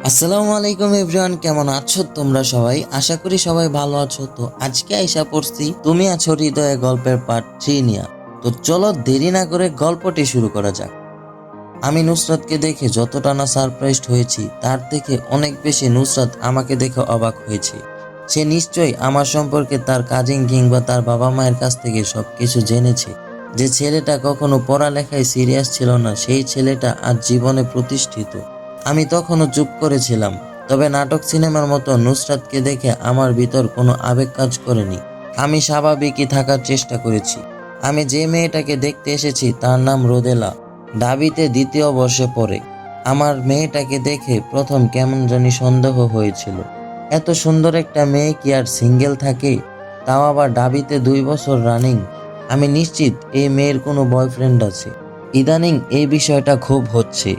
আসসালামু আলাইকুম এভরিওয়ান, কেমন আছো তোমরা সবাই? আশা করি সবাই ভালো আছো। তো আজকে আইসা পড়ছি তুমি আছো হৃদয়ে গল্পের পার্ট 3 নিয়ে। তো চলো দেরি না করে গল্পটি শুরু করা যাক। আমি নুসরাতকে দেখে যতটা না সারপ্রাইজড হয়েছি, তার থেকে অনেক বেশি নুসরাত আমাকে দেখে অবাক হয়েছে। সে নিশ্চয়ই আমার সম্পর্কে তার কাজিন কিংবা তার বাবা মায়ের কাছ থেকে সবকিছু জেনেছে। যে ছেলেটা কখনো পড়ালেখায় সিরিয়াস ছিল না, সেই ছেলেটা আজ জীবনে প্রতিষ্ঠিত। আমি তখনও চুপ করেছিলাম। তবে নাটক সিনেমার মতো নুসরাতকে দেখে আমার ভিতর কোনো আবেগ কাজ করেনি। আমি স্বাভাবিকই থাকার চেষ্টা করেছি। আমি যে মেয়েটাকে দেখতে এসেছি তার নাম রোদেলা, ঢাবিতে দ্বিতীয় বর্ষে পড়ে। আমার মেয়েটাকে দেখে প্রথম কেমন জানি সন্দেহ হয়েছিল। এত সুন্দর একটা মেয়ে কি আর সিঙ্গেল থাকে, তাও আবার ঢাবিতে 2 বছর রানিং। আমি নিশ্চিত এই মেয়ের কোনো বয়ফ্রেন্ড আছে। ইদানিং এই বিষয়টা খুব হচ্ছে।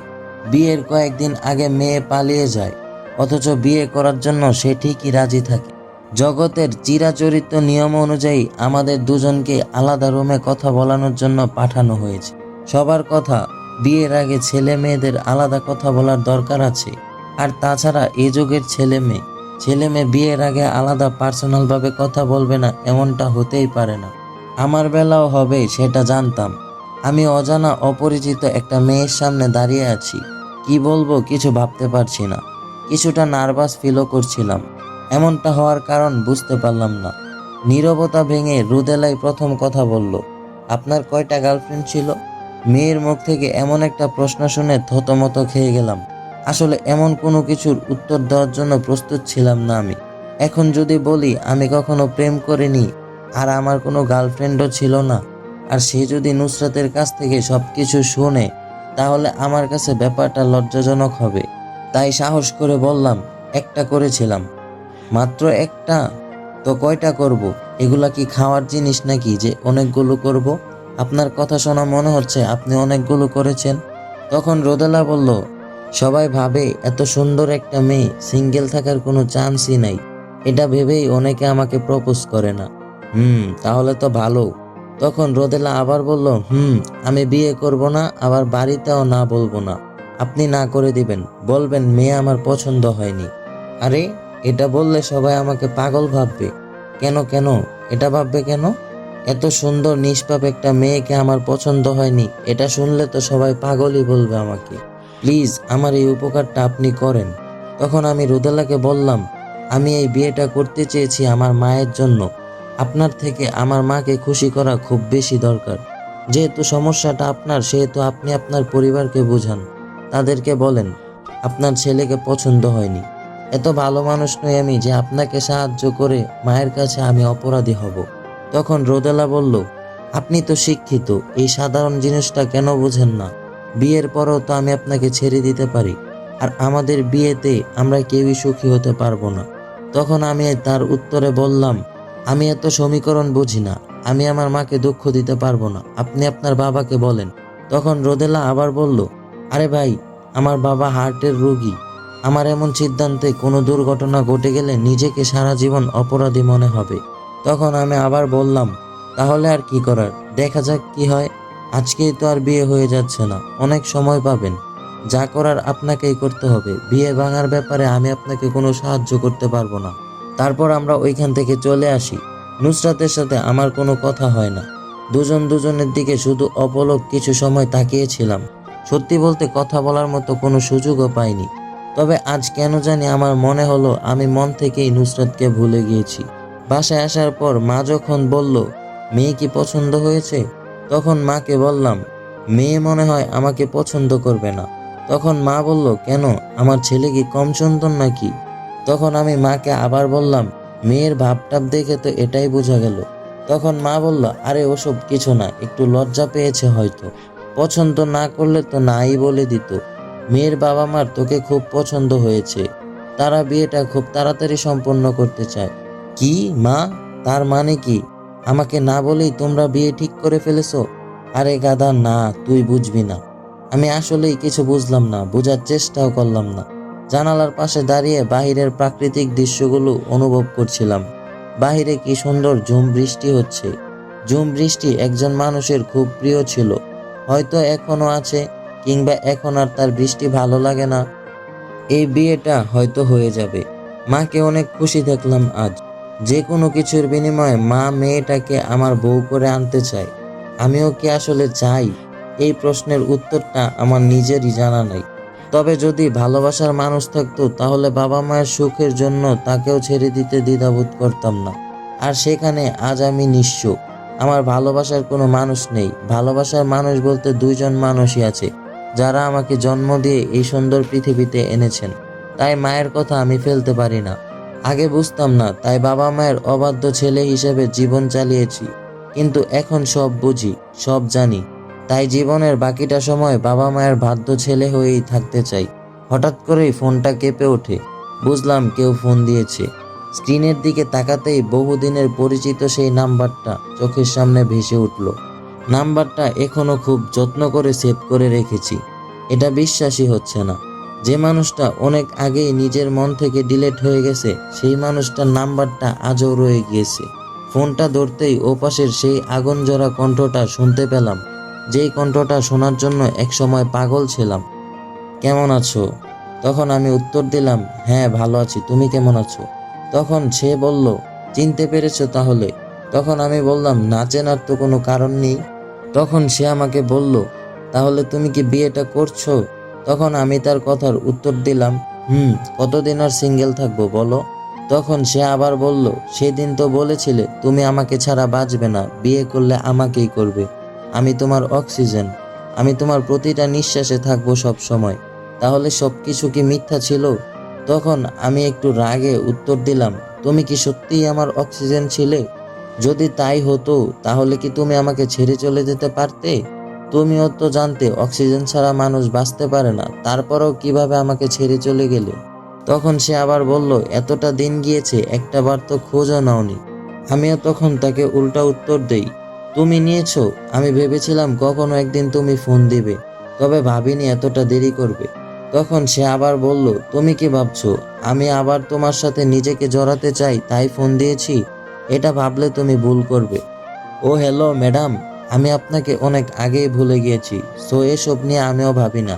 বিয়ের কয়েকদিন আগে মেয়ে পালিয়ে যায়, অথচ বিয়ে করার জন্য সে ঠিকই রাজি থাকে। জগতের চিরাচরিত নিয়ম অনুযায়ী আমাদের দুজনকে আলাদা রুমে কথা বলানোর জন্য পাঠানো হয়েছে। সবার কথা, বিয়ের আগে ছেলে মেয়েদের আলাদা কথা বলার দরকার আছে। আর তাছাড়া এই যুগের ছেলে মেয়ে বিয়ের আগে আলাদা পার্সোনালভাবে কথা বলবে না, এমনটা হতেই পারে না। আমার বেলাও হবে সেটা জানতাম। আমি অজানা অপরিচিত একটা মেয়ের সামনে দাঁড়িয়ে আছি। কি বলবো কিছু ভাবতে পারছি না। কিছুটা নার্ভাস ফিলও করছিলাম। এমনটা হওয়ার কারণ বুঝতে পারলাম না। নীরবতা ভেঙে রুদেলাই প্রথম কথা বলল, আপনার কয়টা গার্লফ্রেন্ড ছিল? মেয়ের মুখ থেকে এমন একটা প্রশ্ন শুনে থতমত খেয়ে গেলাম। আসলে এমন কোনো কিছুর উত্তর দেওয়ার জন্য প্রস্তুত ছিলাম না আমি। এখন যদি বলি আমি কখনো প্রেম করিনি আর আমার কোনো গার্লফ্রেন্ডও ছিল না, আর সে যদি নুসরাতের কাছ থেকে সবকিছু শুনে, তাহলে আমার কাছে ব্যাপারটা লজ্জাজনক হবে। তাই সাহস করে বললাম, একটা করেছিলাম। মাত্র একটা? তো কয়টা করব? এগুলা কি খাওয়ার জিনিস নাকি যে অনেকগুলো করব? আপনার কথা শোনা মনে হচ্ছে আপনি অনেকগুলো করেছেন। তখন রোদেলা বলল, সবাই ভাবে এত সুন্দর একটা মেয়ে সিঙ্গেল থাকার কোনো চান্সই নাই। এটা ভেবেই অনেকে আমাকে প্রপোজ করে না। তাহলে তো ভালো। তখন রোদেলা আবার বলল, আমি বিয়ে করব না, আবার বাড়িতেও না বলবো না। আপনি না করে দিবেন, বলবেন মেয়ে আমার পছন্দ হয়নি। আরে, এটা বললে সবাই আমাকে পাগল ভাববে। কেন কেন এটা ভাববে কেন? এত সুন্দর নিষ্পাপ একটা মেয়েকে আমার পছন্দ হয়নি, এটা শুনলে তো সবাই পাগলই বলবে আমাকে। প্লিজ আমার এই উপকারটা আপনি করেন। তখন আমি রুদেলাকে বললাম, আমি এই বিয়েটা করতে চেয়েছি আমার মায়ের জন্য। আপনার থেকে আমার মাকে খুশি করা খুব বেশি দরকার। যেহেতু সমস্যাটা আপনার, সেহেতু আপনি আপনার পরিবারকে বোঝান। তাদেরকে বলেন আপনার ছেলেকে পছন্দ হয়নি। এত ভালো মানুষ নই আমি যে আপনাকে সাহায্য করে মায়ের কাছে আমি অপরাধী হব। তখন রোদেলা বলল, আপনি তো শিক্ষিত, এই সাধারণ জিনিসটা কেন বুঝেন না? বিয়ের পরও তো আমি আপনাকে ছেড়ে দিতে পারি, আর আমাদের বিয়েতে আমরা কেউই সুখী হতে পারবো না। তখন আমি তার উত্তরে বললাম, আমি এত সমীকরণ বুঝি না, আমি আমার মাকে দুঃখ দিতে পারবো না, আপনি আপনার বাবাকে বলেন। তখন রোদেলা আবার বলল, আরে ভাই, আমার বাবা হার্টের রোগী। আমার এমন সিদ্ধান্তে কোনো দুর্ঘটনা ঘটে গেলে নিজেকে সারা জীবন অপরাধী মনে হবে। তখন আমি আবার বললাম, তাহলে আর কি করার, দেখা যাক কি হয়। আজকেই তো আর বিয়ে হয়ে যাচ্ছে না, অনেক সময় পাবেন। যা করার আপনাকেই করতে হবে। বিয়ে ভাঙার ব্যাপারে আমি আপনাকে কোনো সাহায্য করতে পারবো না। তারপর আমরা ওইখান থেকে চলে আসি। নুসরাতের সাথে আমার কোনো কথা হয় না। দুজন দুজনের দিকে শুধু অপলক কিছু সময় তাকিয়েছিলাম। সত্যি বলতে কথা বলার মতো কোনো সুযোগও পাইনি। তবে আজ কেন জানি আমার মনে হলো আমি মন থেকেই নুসরাতকে ভুলে গিয়েছি। বাসায় আসার পর মা যখন বলল, মেয়ে কি পছন্দ হয়েছে, তখন মাকে বললাম, মেয়ে মনে হয় আমাকে পছন্দ করবে না। তখন মা বলল, কেন, আমার ছেলে কি কম সুন্দর নাকি? তখন আমি মাকে আবার বললাম, মেয়ের ভাবটাব দেখে তো এটাই বোঝা গেল। তখন মা বলল, আরে ওসব কিছু না, একটু লজ্জা পেয়েছে হয়তো। পছন্দ না করলে তো নাই বলে দিত। মেয়ের বাবা মার তোকে খুব পছন্দ হয়েছে, তারা বিয়েটা খুব তাড়াতাড়ি সম্পন্ন করতে চায়। কি মা, তার মানে কি আমাকে না বলেই তোমরা বিয়ে ঠিক করে ফেলেছো? আরে গাধা, না, তুই বুঝবি না। আমি আসলেই কিছু বুঝলাম না, বোঝার চেষ্টাও করলাম না। জানালার পাশে দাঁড়িয়ে বাহিরের প্রাকৃতিক দৃশ্যগুলো অনুভব করছিলাম। বাহিরে কি সুন্দর ঝুম বৃষ্টি হচ্ছে। ঝুম বৃষ্টি একজন মানুষের খুব প্রিয় ছিল, হয়তো এখনো আছে, কিংবা এখন আর তার বৃষ্টি ভালো লাগে না। এই বিয়েটা হয়তো হয়ে যাবে। মাকে অনেক খুশি দেখলাম আজ। যে কোনো কিছুর বিনিময়ে মা মেয়েটাকে আমার বউ করে আনতে চায়। আমিও কি আসলে চাই? এই প্রশ্নের উত্তরটা আমার নিজেরই জানা নাই। তবে যদি ভালোবাসার মানুষ থাকতো তাহলে বাবা মায়ের সুখের জন্য তাকেও ছেড়ে দিতে দ্বিধাবোধ করতাম না। আর সেখানে আজ আমি নিঃস্ব। আমার ভালোবাসার কোনো মানুষ নেই। ভালোবাসার মানুষ বলতে দুইজন মানুষই আছে, যারা আমাকে জন্ম দিয়ে এই সুন্দর পৃথিবীতে এনেছেন। তাই মায়ের কথা আমি ফেলতে পারি না। আগে বুঝতাম না, তাই বাবা মায়ের অবাধ্য ছেলে হিসেবে জীবন চালিয়েছি। কিন্তু এখন সব বুঝি, সব জানি। তাই জীবনের বাকিটা সময় বাবা মায়ের বাধ্য ছেলে হয়েই থাকতে চাই। হঠাৎ করেই ফোনটা কেঁপে ওঠে। বুঝলাম কেউ ফোন দিয়েছে। স্ক্রিনের দিকে তাকাতেই বহুদিনের পরিচিত সেই নাম্বারটা চোখের সামনে ভেসে উঠল। নাম্বারটা এখনো খুব যত্ন করে সেভ করে রেখেছি। এটা বিশ্বাসই হচ্ছে না, যে মানুষটা অনেক আগেই নিজের মন থেকে ডিলিট হয়ে গেছে, সেই মানুষটার নাম্বারটা আজও রয়ে গিয়েছে। ফোনটা ধরতেই ওপাশের সেই আগুন জ্বলা কণ্ঠটা শুনতে পেলাম, যেই কণ্ঠটা শোনার জন্য একসময় পাগল ছিলাম। কেমন আছো? তখন আমি উত্তর দিলাম, হ্যাঁ ভালো আছি, তুমি কেমন আছো? তখন সে বলল, চিনতে পেরেছো তাহলে? তখন আমি বললাম, না চেনার তো কোনো কারণ নেই। তখন সে আমাকে বলল, তাহলে তুমি কি বিয়েটা করছো? তখন আমি তার কথার উত্তর দিলাম, কতদিন আর সিঙ্গেল থাকবো বলো? তখন সে আবার বলল, সেদিন তো বলেছিলে তুমি আমাকে ছাড়া বাঁচবে না, বিয়ে করলে আমাকেই করবে। আমি তোমার অক্সিজেন, আমি তোমার প্রতিটা নিঃশ্বাসে থাকবো সব সময়। তাহলে সব কিছু কি মিথ্যা ছিল? তখন আমি একটু রাগে উত্তর দিলাম, তুমি কি সত্যিই আমার অক্সিজেন ছিলে? যদি তাই হতো তাহলে কি তুমি আমাকে ছেড়ে চলে যেতে পারতে? তুমিও তো জানতে অক্সিজেন ছাড়া মানুষ বাঁচতে পারে না, তারপরেও কিভাবে আমাকে ছেড়ে চলে গেলে? তখন সে আবার বলল, এতটা দিন গিয়েছে, একটা বার তো খোঁজও নাওনি। আমিও তখন তাকে উল্টা উত্তর দেই, তুমি নিয়েছো? আমি ভেবেছিলাম কখনো একদিন তুমি ফোন দিবে, তবে ভাবিনি এতটা দেরি করবে। তখন সে আবার বলল, তুমি কি ভাবছো আমি আবার তোমার সাথে নিজেকে জড়াতে চাই তাই ফোন দিয়েছি? এটা ভাবলে তুমি ভুল করবে। ও হ্যালো ম্যাডাম, আমি আপনাকে অনেক আগেই ভুলে গিয়েছি, সো এসব নিয়ে আমিও ভাবি না।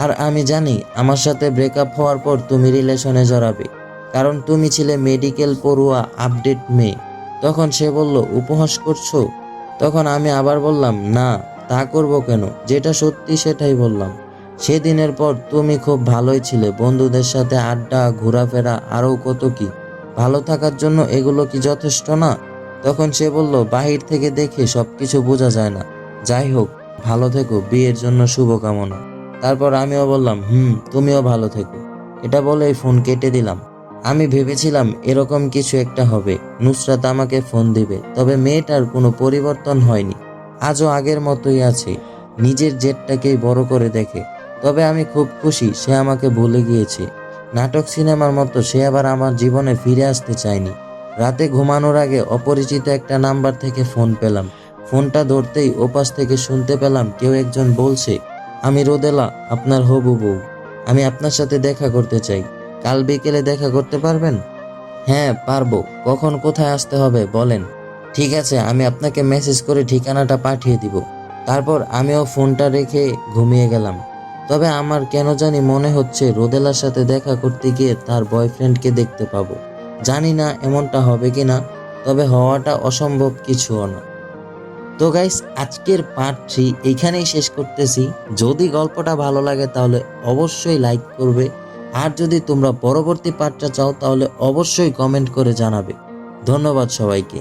আর আমি জানি আমার সাথে ব্রেকআপ হওয়ার পর তুমি রিলেশনে জড়াবে, কারণ তুমি ছিলে মেডিকেল পড়ুয়া আপডেট মেয়ে। তখন সে বলল, উপহাস করছো? তখন আমি আবার বললাম, না তা করব কেন, যেটা সত্যি সেটাই বললাম। সেদিনের পর তুমি খুব ভালোই ছিলে, বন্ধুদের সাথে আড্ডা, ঘোরাফেরা, আরও কত কি। ভালো থাকার জন্য এগুলো কি যথেষ্ট না? তখন সে বলল, বাহির থেকে দেখে সবকিছু বোঝা যায় না। যাই হোক, ভালো থেকো, বিয়ের জন্য শুভকামনা। তারপর আমিও বললাম, তুমিও ভালো থেকো। এটা বলেই ফোন কেটে দিলাম। আমি ভেবেছিলাম এরকম কিছু একটা হবে, নুসরাত আমাকে ফোন দিবে, তবে মেয়েটার কোনো পরিবর্তন হয়নি। আজও আগের মতোই আছে, নিজের জেদটাকেই বড় করে দেখে। তবে আমি খুব খুশি সে আমাকে ভুলে গিয়েছে। নাটক সিনেমার মতো সে আবার আমার জীবনে ফিরে আসতে চায়নি। রাতে ঘুমানোর আগে অপরিচিত একটা নাম্বার থেকে ফোন পেলাম। ফোনটা ধরতেই ওপাশ থেকে শুনতে পেলাম কেউ একজন বলছে, আমি রোদেলা, আপনার হবু বউ। আমি আপনার সাথে দেখা করতে চাই। কাল বিকেলে দেখা করতে পারবেন? হ্যাঁ পারবো। কখন কোথায় আসতে হবে বলেন? ঠিক আছে, আমি আপনাকে মেসেজ করে ঠিকানাটা পাঠিয়ে দিব। তারপর আমিও ফোনটা রেখে ঘুমিয়ে গেলাম। তবে আমার কেন জানি মনে হচ্ছে রোদেলার সাথে দেখা করতে গিয়ে তার বয়ফ্রেন্ডকে দেখতে পাবো। জানি না এমনটা হবে কিনা, তবে হওয়াটা অসম্ভব কিছুও না। তো গাইস, আজকের পার্ট 3 এইখানেই শেষ করতেছি। যদি গল্পটা ভালো লাগে তাহলে অবশ্যই লাইক করবে, আর যদি তোমরা পরবর্তী পার্টটা চাও তাহলে অবশ্যই কমেন্ট করে জানাবে। ধন্যবাদ সবাইকে।